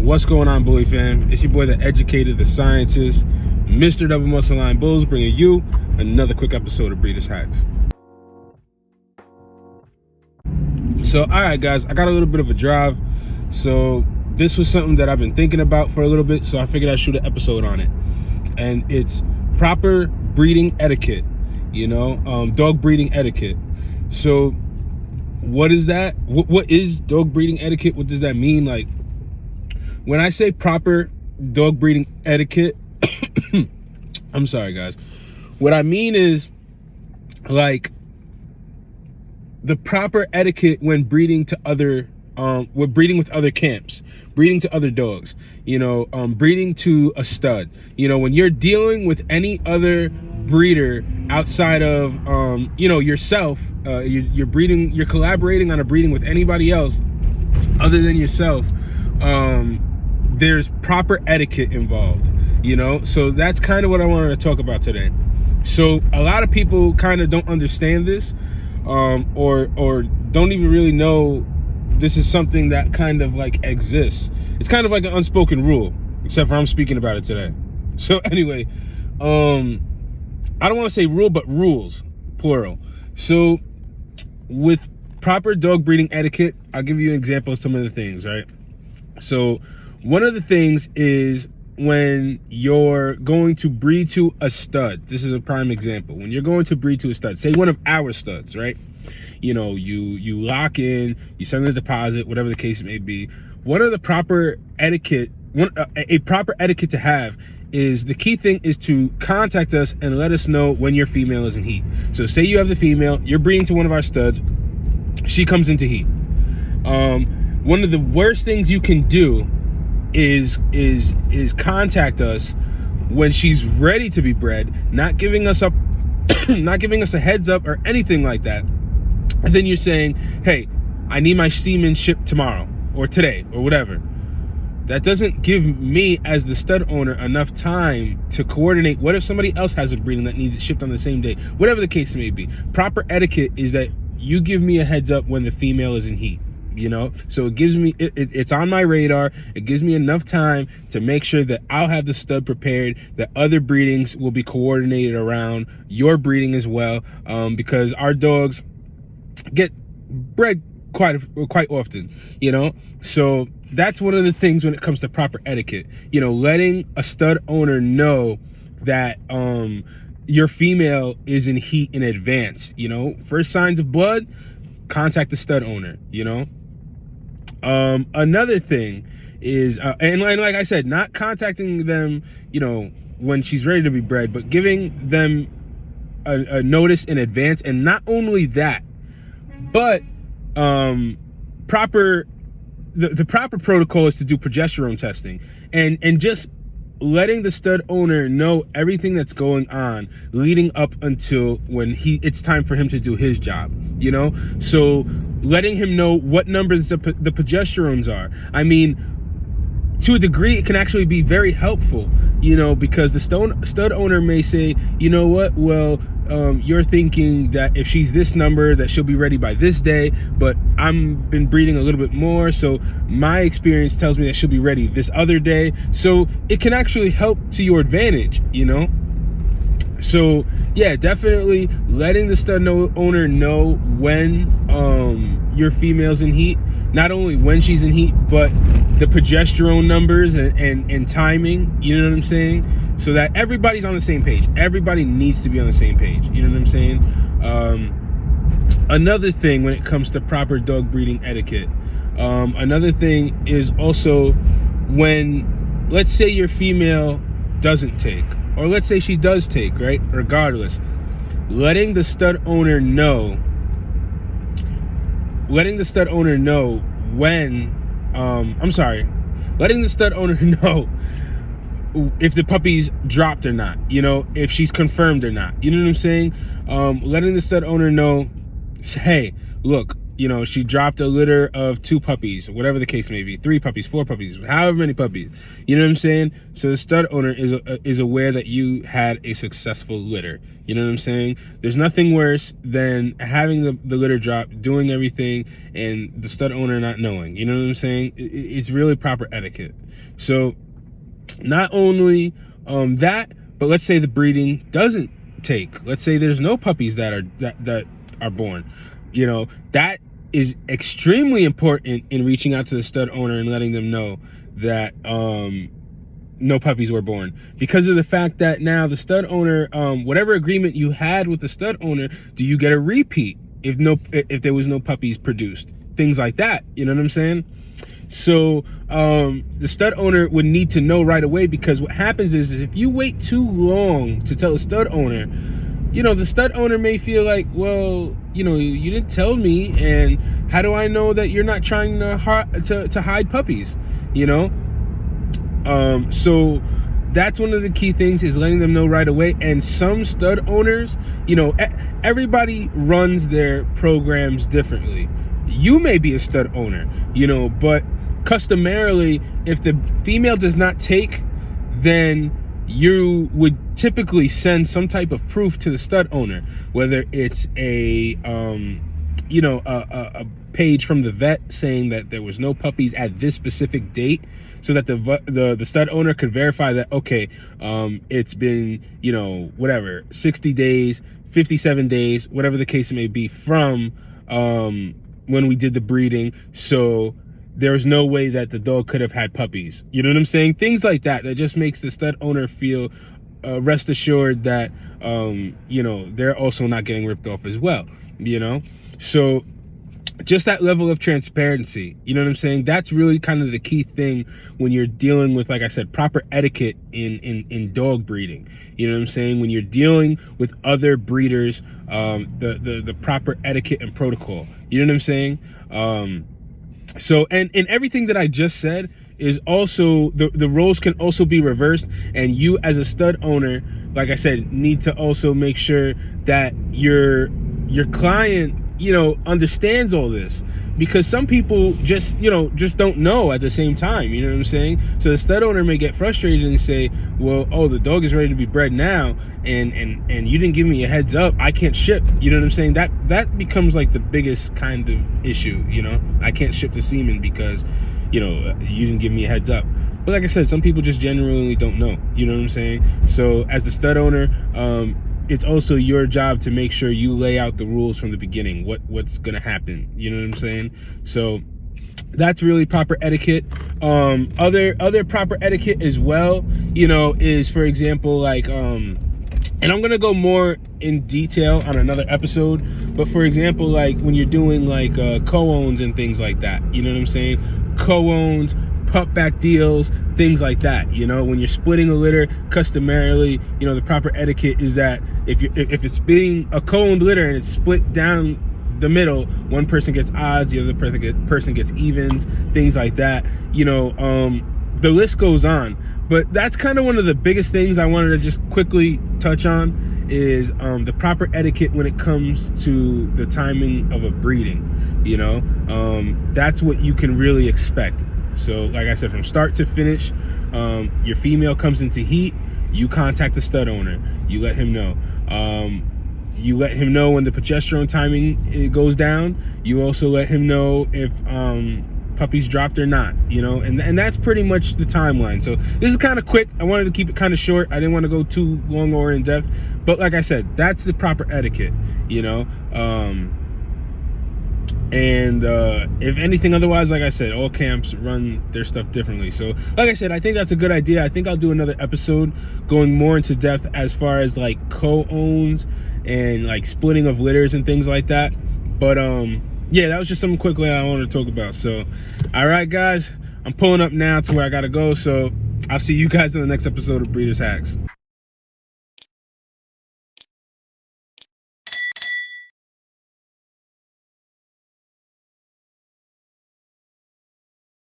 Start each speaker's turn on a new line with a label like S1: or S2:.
S1: What's going on, Bully fam? It's your boy, the educator, the scientist, Mr. Double Muscle Line Bulls, bringing you another quick episode of Breeders' Hacks. So, all right, guys, I got a little bit of a drive. So this was something that I've been thinking about for a little bit, so I figured I'd shoot an episode on it. And it's proper breeding etiquette, dog breeding etiquette. So what is that? What is dog breeding etiquette? What does that mean? Like, when I say proper dog breeding etiquette, I'm sorry, guys. What I mean is, like, the proper etiquette when breeding to other, with breeding with other camps, breeding to other dogs, breeding to a stud. When you're dealing with any other breeder outside of, yourself, you're collaborating on a breeding with anybody else other than yourself. There's proper etiquette involved, so that's kind of what I wanted to talk about today. So a lot of people kind of don't understand this, or don't even really know this is something that kind of like exists. It's kind of like an unspoken rule, except for I'm speaking about it today. So anyway, I don't want to say rule, but rules, plural. So with proper dog breeding etiquette, I'll give you an example of some of the things, right? So one of the things is when you're going to breed to a stud. This is a prime example. When you're going to breed to a stud, say one of our studs, right? You lock in, you send the deposit, whatever the case may be. One of the proper etiquette, a proper etiquette to have is, the key thing is to contact us and let us know when your female is in heat. So say you have the female, you're breeding to one of our studs, she comes into heat. One of the worst things you can do is contact us when she's ready to be bred, not giving us a heads up or anything like that. And then you're saying, hey, I need my semen shipped tomorrow or today or whatever. That doesn't give me, as the stud owner, enough time to coordinate. What if somebody else has a breeding that needs it shipped on the same day? Whatever the case may be. Proper etiquette is that you give me a heads up when the female is in heat. So it gives me, it's on my radar. It gives me enough time to make sure that I'll have the stud prepared, that other breedings will be coordinated around your breeding as well, because our dogs get bred quite often, so that's one of the things when it comes to proper etiquette, letting a stud owner know that your female is in heat in advance. First signs of blood, contact the stud owner. Another thing is, and like I said, not contacting them, when she's ready to be bred, but giving them a notice in advance. And not only that, but the proper protocol is to do progesterone testing and just letting the stud owner know everything that's going on leading up until when it's time for him to do his job, so letting him know what numbers the progesterones are. I mean, to a degree, it can actually be very helpful, because the stud owner may say, you know what, well, you're thinking that if she's this number that she'll be ready by this day, but I've been breeding a little bit more, so my experience tells me that she'll be ready this other day. So it can actually help to your advantage, So yeah, definitely letting the stud owner know when your female's in heat. Not only when she's in heat, but the progesterone numbers and timing, you know what I'm saying? So that everybody's on the same page. Everybody needs to be on the same page, you know what I'm saying? Another thing when it comes to proper dog breeding etiquette, another thing is also when, let's say your female doesn't take, or let's say she does take, right? Regardless, letting the stud owner know when, letting the stud owner know if the puppy's dropped or not, if she's confirmed or not, you know what I'm saying? Letting the stud owner know, hey, look, you know, she dropped a litter of 2 puppies, whatever the case may be, 3 puppies, 4 puppies, however many puppies. You know what I'm saying? So the stud owner is aware that you had a successful litter. You know what I'm saying? There's nothing worse than having the litter drop, doing everything, and the stud owner not knowing. You know what I'm saying? It's really proper etiquette. So not only that, but let's say the breeding doesn't take. Let's say there's no puppies that are born. You know, that is extremely important in reaching out to the stud owner and letting them know that no puppies were born, because of the fact that now the stud owner, whatever agreement you had with the stud owner, do you get a repeat if there was no puppies produced, things like that. You know what I'm saying? So the stud owner would need to know right away, because what happens is if you wait too long to tell the stud owner, you know, the stud owner may feel like, well, you know, you didn't tell me, and how do I know that you're not trying to hide puppies, you know? So that's one of the key things, is letting them know right away. And some stud owners, you know, everybody runs their programs differently. You may be a stud owner, you know, but customarily, if the female does not take, then you would typically send some type of proof to the stud owner, whether it's a page from the vet saying that there was no puppies at this specific date, so that the stud owner could verify that, okay, it's been, you know, whatever, 60 days, 57 days, whatever the case may be, from when we did the breeding, so there's no way that the dog could have had puppies. You know what I'm saying? Things like that just makes the stud owner feel rest assured that you know, they're also not getting ripped off as well, you know? So just that level of transparency, you know what I'm saying? That's really kind of the key thing when you're dealing with, like I said, proper etiquette in dog breeding. You know what I'm saying? When you're dealing with other breeders, the proper etiquette and protocol. You know what I'm saying? So, and in everything that I just said is also, the roles can also be reversed, and you as a stud owner, like I said, need to also make sure that your client, you know, understands all this, because some people just don't know at the same time. You know what I'm saying? So the stud owner may get frustrated and say, well, oh, the dog is ready to be bred now, and you didn't give me a heads up, I can't ship. You know what I'm saying? That becomes like the biggest kind of issue. You know, I can't ship the semen because, you know, you didn't give me a heads up. But like I said, some people just genuinely don't know. You know what I'm saying? So as the stud owner, it's also your job to make sure you lay out the rules from the beginning, what's gonna happen. You know what I'm saying? So that's really proper etiquette. Other proper etiquette as well, you know, is, for example, like and I'm gonna go more in detail on another episode, but for example, like when you're doing like co-owns and things like that, you know what I'm saying? Co-owns, pup back deals, things like that. You know, when you're splitting a litter, customarily, you know, the proper etiquette is that if it's being a co-owned litter and it's split down the middle, one person gets odds, the other person gets evens, things like that. You know, the list goes on. But that's kind of one of the biggest things I wanted to just quickly touch on, is the proper etiquette when it comes to the timing of a breeding. You know, that's what you can really expect. So like I said, from start to finish, your female comes into heat, you contact the stud owner, you let him know. You let him know when the progesterone timing goes down. You also let him know if puppies dropped or not, you know, and that's pretty much the timeline. So this is kind of quick. I wanted to keep it kind of short. I didn't want to go too long or in depth, but like I said, that's the proper etiquette, you know. And if anything otherwise, like I said, all camps run their stuff differently. So like I said, I think that's a good idea. I think I'll do another episode going more into depth as far as like co-owns and like splitting of litters and things like that. But yeah, that was just something quickly I wanted to talk about. So all right, guys, I'm pulling up now to where I gotta go. So I'll see you guys in the next episode of Breeders Hacks.